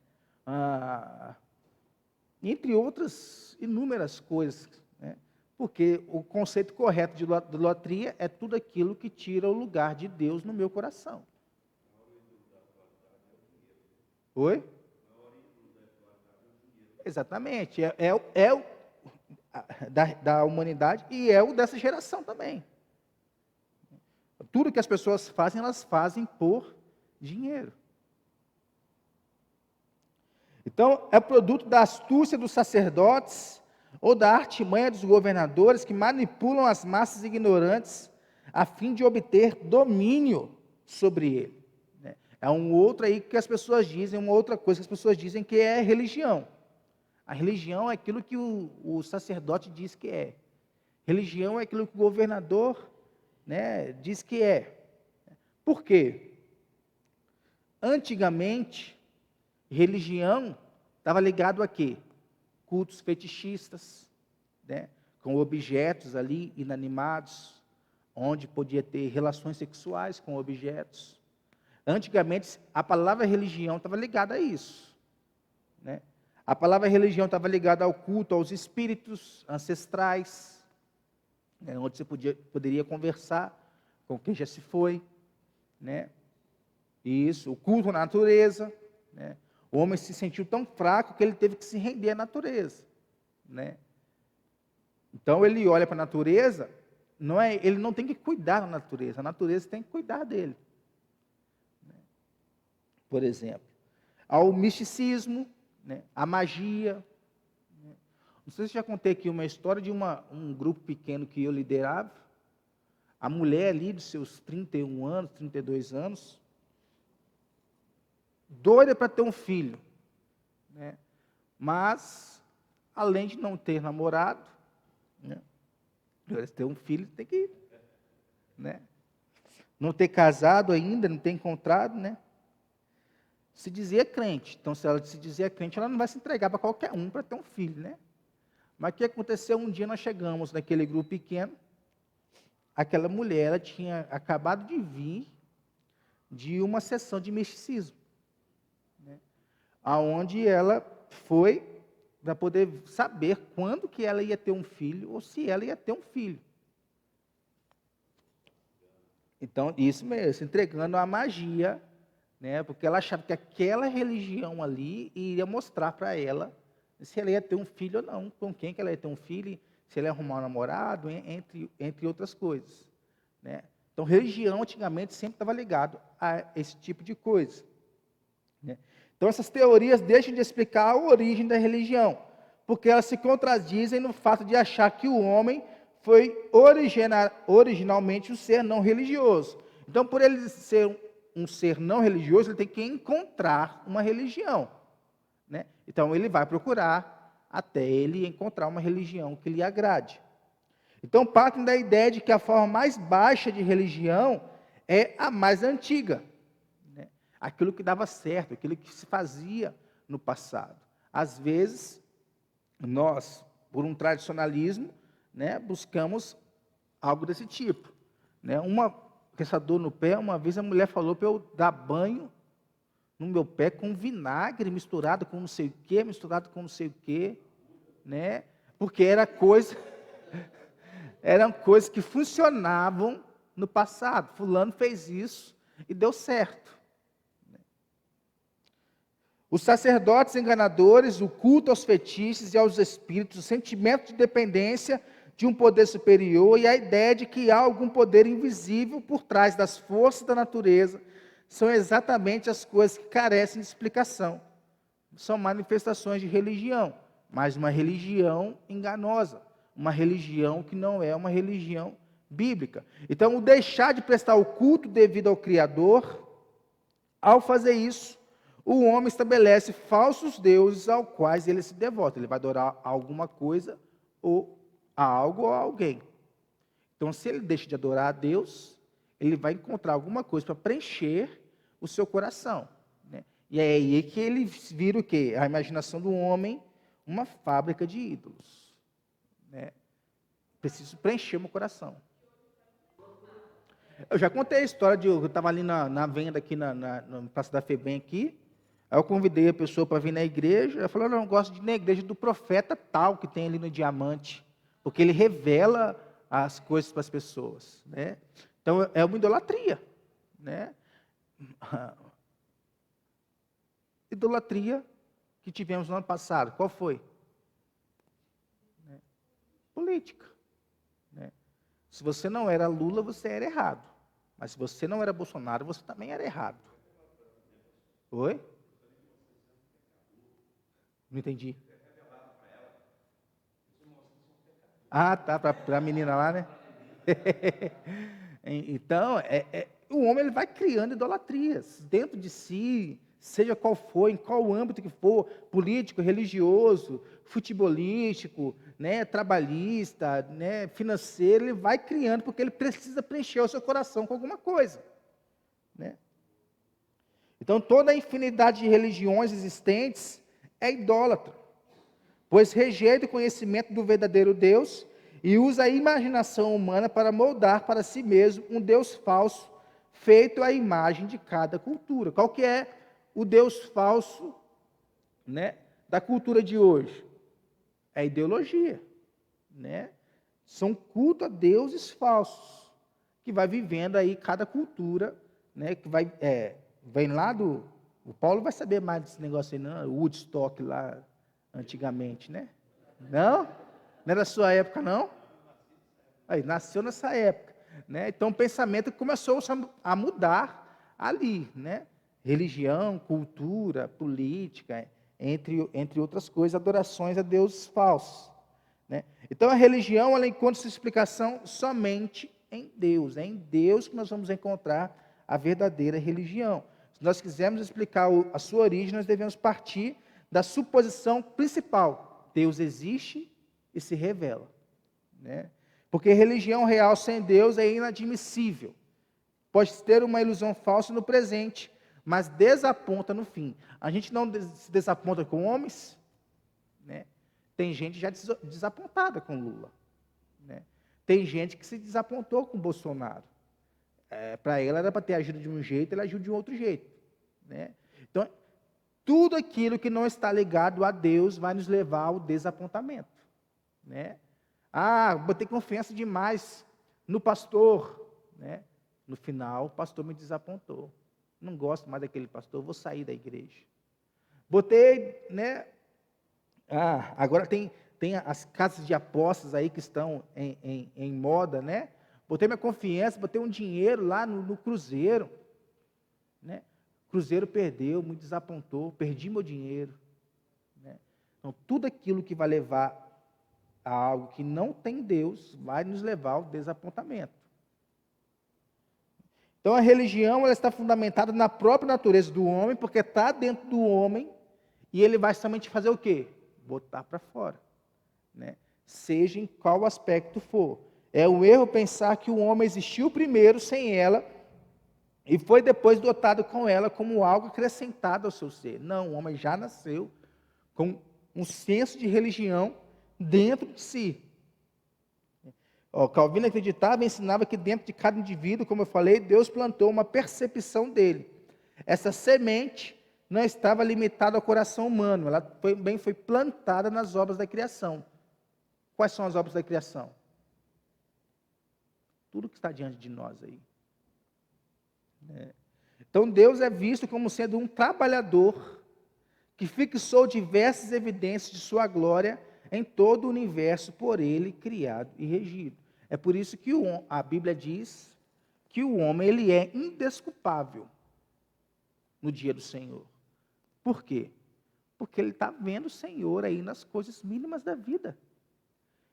Entre outras inúmeras coisas, né? Porque o conceito correto de idolatria é tudo aquilo que tira o lugar de Deus no meu coração. Oi? Exatamente, da humanidade e é o dessa geração também. Tudo que as pessoas fazem, elas fazem por dinheiro. Então, é produto da astúcia dos sacerdotes ou da artimanha dos governadores que manipulam as massas ignorantes a fim de obter domínio sobre ele, né? É um outro aí que as pessoas dizem, uma outra coisa que as pessoas dizem que é religião. A religião é aquilo que o sacerdote diz que é. Religião é aquilo que o governador, né, diz que é. Por quê? Antigamente, religião estava ligado a quê? Cultos fetichistas, né, com objetos ali inanimados, onde podia ter relações sexuais com objetos. Antigamente, a palavra religião estava ligada a isso, né? A palavra religião estava ligada ao culto, aos espíritos ancestrais, né, onde você poderia conversar com quem já se foi, né? Isso, o culto à natureza, né? O homem se sentiu tão fraco que ele teve que se render à natureza, né? Então ele olha para a natureza, ele não tem que cuidar da natureza, a natureza tem que cuidar dele, né? Por exemplo, ao misticismo, né? A magia, né? Não sei se já contei aqui uma história de um grupo pequeno que eu liderava. A mulher ali de seus 31 anos, 32 anos, doida para ter um filho, né? Mas, além de não ter namorado, né, ter um filho tem que, né, não ter casado ainda, não ter encontrado, né? Se dizia crente. Então, se ela se dizia crente, ela não vai se entregar para qualquer um para ter um filho, né? Mas o que aconteceu? Um dia nós chegamos naquele grupo pequeno, aquela mulher, ela tinha acabado de vir de uma sessão de misticismo, né, aonde ela foi para poder saber quando que ela ia ter um filho, ou se ela ia ter um filho. Então, isso mesmo, se entregando à magia, né, porque ela achava que aquela religião ali iria mostrar para ela se ela ia ter um filho ou não, com quem que ela ia ter um filho, se ela ia arrumar um namorado, entre outras coisas, né? Então, religião, antigamente, sempre estava ligado a esse tipo de coisa, né? Então, essas teorias deixam de explicar a origem da religião, porque elas se contradizem no fato de achar que o homem foi originalmente um ser não religioso. Então, por ele ser um ser não religioso, ele tem que encontrar uma religião, né? Então, ele vai procurar até ele encontrar uma religião que lhe agrade. Então, partem da ideia de que a forma mais baixa de religião é a mais antiga, né? Aquilo que dava certo, aquilo que se fazia no passado. Às vezes, nós, por um tradicionalismo, né, buscamos algo desse tipo, né? Essa dor no pé, uma vez a mulher falou para eu dar banho no meu pé com vinagre misturado com não sei o quê, misturado com não sei o quê, né? Porque eram coisas que funcionavam no passado. Fulano fez isso e deu certo. Os sacerdotes enganadores, o culto aos fetiches e aos espíritos, o sentimento de dependência de um poder superior e a ideia de que há algum poder invisível por trás das forças da natureza são exatamente as coisas que carecem de explicação. São manifestações de religião, mas uma religião enganosa, uma religião que não é uma religião bíblica. Então, o deixar de prestar o culto devido ao Criador, ao fazer isso, o homem estabelece falsos deuses aos quais ele se devota. Ele vai adorar alguma coisa, ou a algo ou a alguém. Então, se ele deixa de adorar a Deus, ele vai encontrar alguma coisa para preencher o seu coração, né? E é aí que ele vira o quê? A imaginação do homem, uma fábrica de ídolos, né? Preciso preencher meu coração. Eu já contei a história de eu estava ali na venda aqui na Praça da Febem aqui. Aí eu convidei a pessoa para vir na igreja. Ela falou: não, eu gosto de ir na igreja do profeta tal que tem ali no Diamante, porque ele revela as coisas para as pessoas, né? Então é uma idolatria, né? Idolatria que tivemos no ano passado, qual foi? Política, né? Se você não era Lula, você era errado. Mas se você não era Bolsonaro, você também era errado. Oi? Não entendi. Ah, tá, para a menina lá, né? Então, o homem ele vai criando idolatrias dentro de si, seja qual for, em qual âmbito que for, político, religioso, futebolístico, né, trabalhista, né, financeiro, ele vai criando porque ele precisa preencher o seu coração com alguma coisa, né? Então, toda a infinidade de religiões existentes é idólatra, pois rejeita o conhecimento do verdadeiro Deus e usa a imaginação humana para moldar para si mesmo um Deus falso, feito à imagem de cada cultura. Qual que é o Deus falso, né, da cultura de hoje? É a ideologia, né? São culto a deuses falsos, que vai vivendo aí cada cultura, né, que vem lá o Paulo vai saber mais desse negócio aí, não? O Woodstock lá, antigamente, né? Não? Não era da sua época, não? Aí, nasceu nessa época, né? Então, o pensamento começou a mudar ali, né? Religião, cultura, política, entre outras coisas, adorações a deuses falsos, né? Então, a religião, ela encontra sua explicação somente em Deus. É em Deus que nós vamos encontrar a verdadeira religião. Se nós quisermos explicar a sua origem, nós devemos partir da suposição principal: Deus existe e se revela, né? Porque religião real sem Deus é inadmissível. Pode ter uma ilusão falsa no presente, mas desaponta no fim. A gente não se desaponta com homens, né? Tem gente já desapontada com Lula, né? Tem gente que se desapontou com Bolsonaro. Para ela era para ter agido de um jeito, ela agiu de um outro jeito, né? Então, tudo aquilo que não está ligado a Deus vai nos levar ao desapontamento, né? Ah, botei confiança demais no pastor, né? No final, o pastor me desapontou. Não gosto mais daquele pastor, vou sair da igreja. Botei, né? Agora tem as casas de apostas aí que estão em moda, né? Botei minha confiança, botei um dinheiro lá no Cruzeiro. Né? O Cruzeiro perdeu, me desapontou, perdi meu dinheiro. Né? Então, tudo aquilo que vai levar a algo que não tem Deus, vai nos levar ao desapontamento. Então, a religião ela está fundamentada na própria natureza do homem, porque está dentro do homem, e ele vai somente fazer o quê? Botar para fora. Né? Seja em qual aspecto for. É um erro pensar que o homem existiu primeiro sem ela, e foi depois dotado com ela como algo acrescentado ao seu ser. Não, o homem já nasceu com um senso de religião dentro de si. Calvino acreditava e ensinava que dentro de cada indivíduo, como eu falei, Deus plantou uma percepção dele. Essa semente não estava limitada ao coração humano, ela foi plantada nas obras da criação. Quais são as obras da criação? Tudo que está diante de nós aí. Então Deus é visto como sendo um trabalhador que fixou diversas evidências de sua glória em todo o universo por ele criado e regido. É por isso que a Bíblia diz que o homem ele é indesculpável no dia do Senhor. Por quê? Porque ele está vendo o Senhor aí nas coisas mínimas da vida.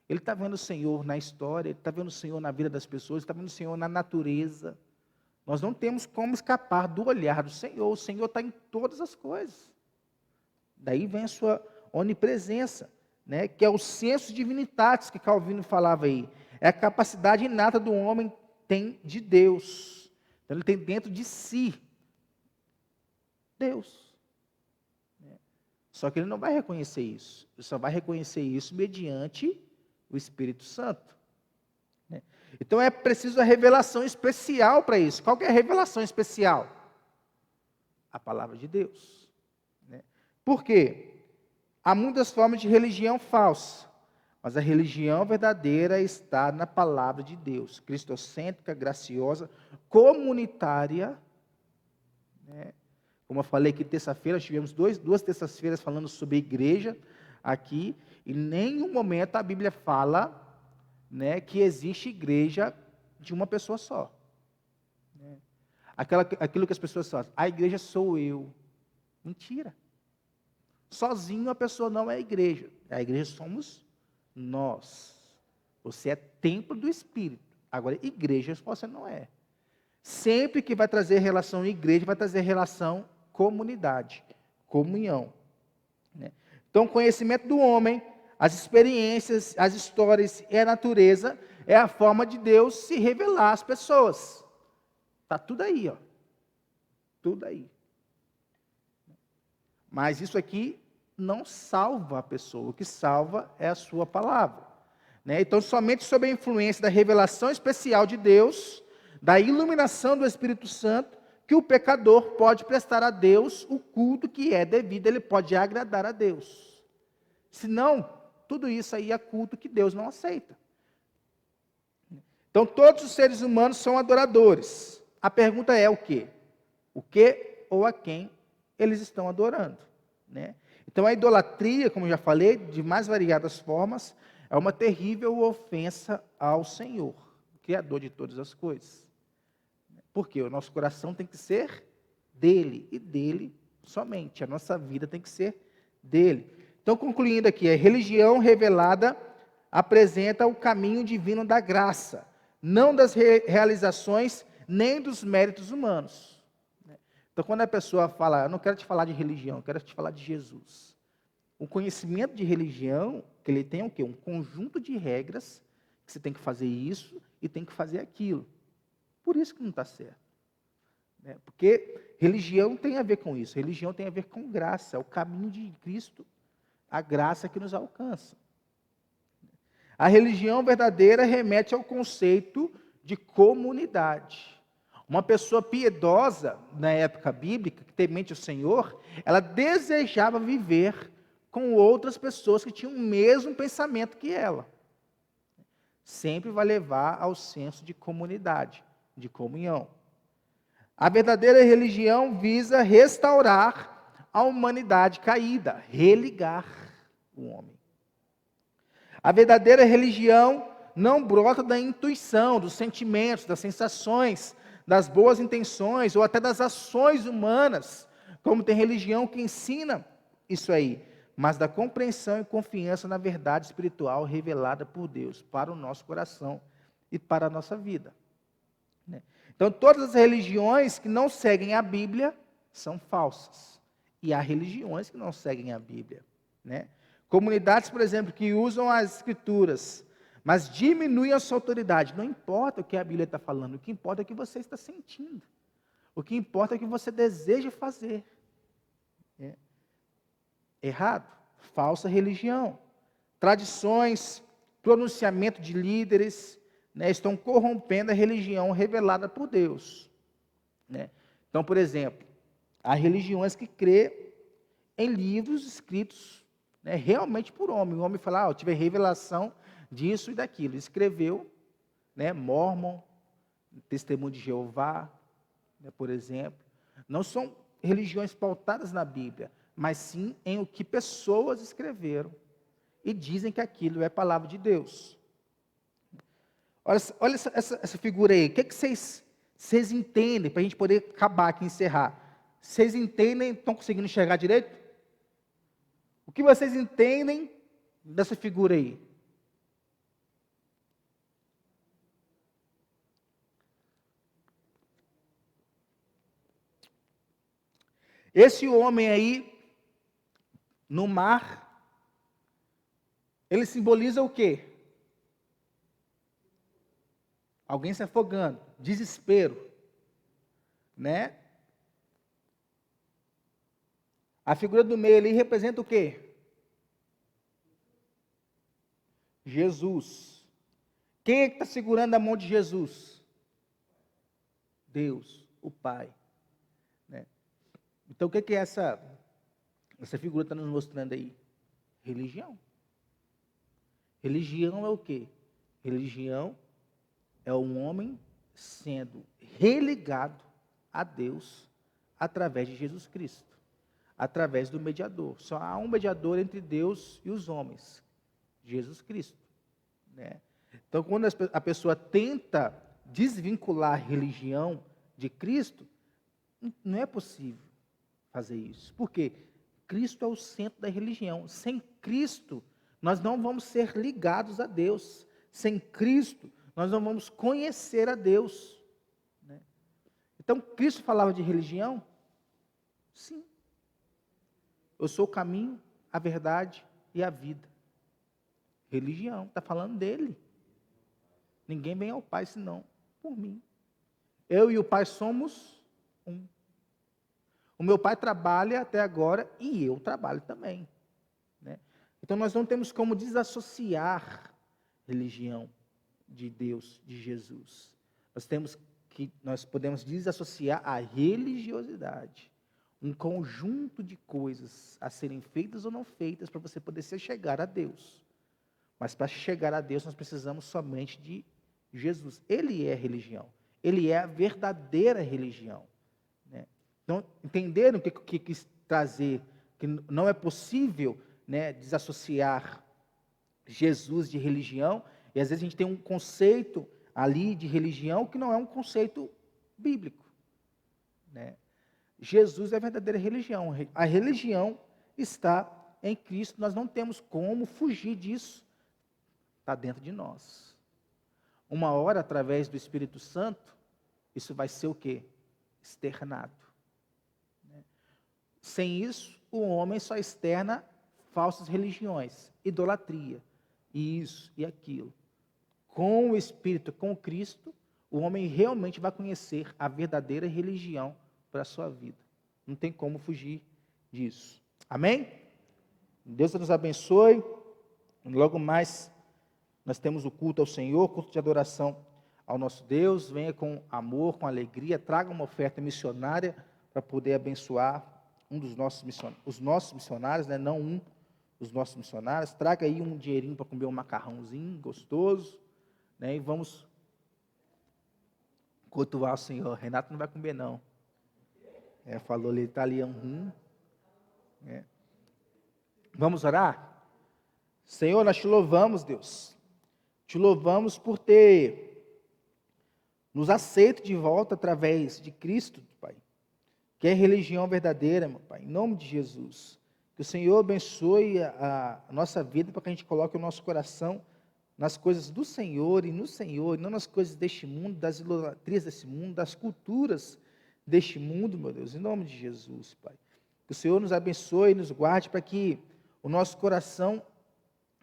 Ele está vendo o Senhor na história, ele está vendo o Senhor na vida das pessoas, ele está vendo o Senhor na natureza. Nós não temos como escapar do olhar do Senhor. O Senhor está em todas as coisas. Daí vem a sua onipresença, né? Que é o senso divinitatis que Calvino falava aí. É a capacidade inata do homem tem de Deus. Então ele tem dentro de si Deus. Só que ele não vai reconhecer isso. Ele só vai reconhecer isso mediante o Espírito Santo. Então é preciso a revelação especial para isso. Qual que é a revelação especial? A palavra de Deus. Por quê? Há muitas formas de religião falsa, mas a religião verdadeira está na palavra de Deus, cristocêntrica, graciosa, comunitária. Como eu falei que terça-feira, nós tivemos duas terças-feiras falando sobre igreja aqui, e em nenhum momento a Bíblia fala que existe igreja de uma pessoa só. Aquilo que as pessoas falam, a igreja sou eu. Mentira. Sozinho a pessoa não é igreja. A igreja somos nós. Você é templo do Espírito. Agora, igreja você não é. Sempre que vai trazer relação igreja, vai trazer relação comunidade, comunhão. Então, o conhecimento do homem, as experiências, as histórias e a natureza é a forma de Deus se revelar às pessoas. Está tudo aí, ó. Tudo aí. Mas isso aqui não salva a pessoa. O que salva é a sua palavra. Então, somente sob a influência da revelação especial de Deus, da iluminação do Espírito Santo, que o pecador pode prestar a Deus o culto que é devido, ele pode agradar a Deus. Senão, tudo isso aí é culto que Deus não aceita. Então, todos os seres humanos são adoradores. A pergunta é o quê? O que ou a quem eles estão adorando? Então, a idolatria, como eu já falei, de mais variadas formas, é uma terrível ofensa ao Senhor, o Criador de todas as coisas. Porque o nosso coração tem que ser dele, e dele somente. A nossa vida tem que ser dele. Então, concluindo aqui, a religião revelada apresenta o caminho divino da graça, não das realizações, nem dos méritos humanos. Então, quando a pessoa fala, eu não quero te falar de religião, eu quero te falar de Jesus. O conhecimento de religião, que ele tem o quê? Um conjunto de regras, que você tem que fazer isso e tem que fazer aquilo. Por isso que não está certo. Porque religião tem a ver com isso. Religião tem a ver com graça. É o caminho de Cristo, a graça que nos alcança. A religião verdadeira remete ao conceito de comunidade. Uma pessoa piedosa, na época bíblica, que temente o Senhor, ela desejava viver com outras pessoas que tinham o mesmo pensamento que ela. Sempre vai levar ao senso de comunidade, de comunhão. A verdadeira religião visa restaurar a humanidade caída, religar o homem. A verdadeira religião não brota da intuição, dos sentimentos, das sensações, das boas intenções ou até das ações humanas, como tem religião que ensina isso aí, mas da compreensão e confiança na verdade espiritual revelada por Deus para o nosso coração e para a nossa vida. Então, todas as religiões que não seguem a Bíblia são falsas. E há religiões que não seguem a Bíblia. Comunidades, por exemplo, que usam as Escrituras, mas diminuem a sua autoridade. Não importa o que a Bíblia está falando, o que importa é o que você está sentindo. O que importa é o que você deseja fazer. Errado. Falsa religião. Tradições, pronunciamento de líderes, estão corrompendo a religião revelada por Deus. Então, por exemplo, há religiões que crêem em livros escritos realmente por homem. O homem fala, eu tive a revelação disso e daquilo. Escreveu, Mórmon, Testemunho de Jeová, por exemplo. Não são religiões pautadas na Bíblia, mas sim em o que pessoas escreveram e dizem que aquilo é palavra de Deus. Olha essa figura aí. O que vocês entendem, para a gente poder acabar aqui e encerrar? Vocês entendem, estão conseguindo enxergar direito? O que vocês entendem dessa figura aí? Esse homem aí, no mar, ele simboliza o quê? Alguém se afogando, desespero, A figura do meio ali representa o quê? Jesus. Quem é que está segurando a mão de Jesus? Deus, o Pai. Então, o que é essa figura está nos mostrando aí? Religião. Religião é o quê? Religião é um homem sendo religado a Deus através de Jesus Cristo, através do mediador. Só há um mediador entre Deus e os homens, Jesus Cristo. Então, quando a pessoa tenta desvincular a religião de Cristo, não é possível fazer isso. Por quê? Cristo é o centro da religião. Sem Cristo, nós não vamos ser ligados a Deus. Sem Cristo, nós não vamos conhecer a Deus. Então, Cristo falava de religião? Sim. Eu sou o caminho, a verdade e a vida. Religião, está falando dele. Ninguém vem ao Pai senão por mim. Eu e o Pai somos um. O meu pai trabalha até agora e eu trabalho também. Então, nós não temos como desassociar religião de Deus, de Jesus. Nós podemos desassociar a religiosidade, um conjunto de coisas a serem feitas ou não feitas para você poder se chegar a Deus. Mas para chegar a Deus, nós precisamos somente de Jesus. Ele é a religião. Ele é a verdadeira religião. Então, entenderam o que quis trazer? Que não é possível desassociar Jesus de religião, e às vezes a gente tem um conceito ali de religião que não é um conceito bíblico. Jesus é a verdadeira religião. A religião está em Cristo, nós não temos como fugir disso. Está dentro de nós. Uma hora, através do Espírito Santo, isso vai ser o quê? Externado. Sem isso, o homem só externa falsas religiões, idolatria, isso e aquilo. Com o Espírito, com Cristo, o homem realmente vai conhecer a verdadeira religião para a sua vida. Não tem como fugir disso. Amém? Deus nos abençoe. Logo mais, nós temos o culto ao Senhor, culto de adoração ao nosso Deus. Venha com amor, com alegria, traga uma oferta missionária para poder abençoar os nossos missionários, não os nossos missionários. Traga aí um dinheirinho para comer um macarrãozinho gostoso, e vamos cultuar o Senhor. Renato não vai comer, não. Falou ali, está ali Vamos orar? Senhor, nós te louvamos, Deus. Te louvamos por ter nos aceito de volta através de Cristo, Pai, que é religião verdadeira, meu Pai, em nome de Jesus. Que o Senhor abençoe a nossa vida para que a gente coloque o nosso coração nas coisas do Senhor e no Senhor, e não nas coisas deste mundo, das idolatrias desse mundo, das culturas deste mundo, meu Deus, em nome de Jesus, Pai. Que o Senhor nos abençoe e nos guarde para que o nosso coração,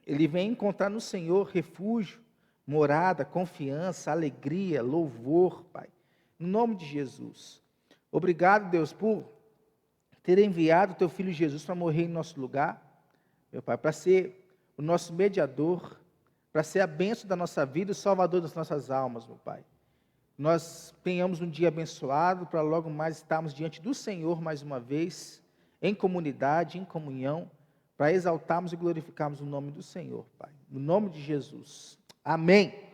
ele venha encontrar no Senhor refúgio, morada, confiança, alegria, louvor, Pai. No nome de Jesus. Obrigado, Deus, por ter enviado o Teu Filho Jesus para morrer em nosso lugar, meu Pai, para ser o nosso mediador, para ser a bênção da nossa vida e o salvador das nossas almas, meu Pai. Nós tenhamos um dia abençoado para logo mais estarmos diante do Senhor mais uma vez, em comunidade, em comunhão, para exaltarmos e glorificarmos o nome do Senhor, Pai. No nome de Jesus. Amém.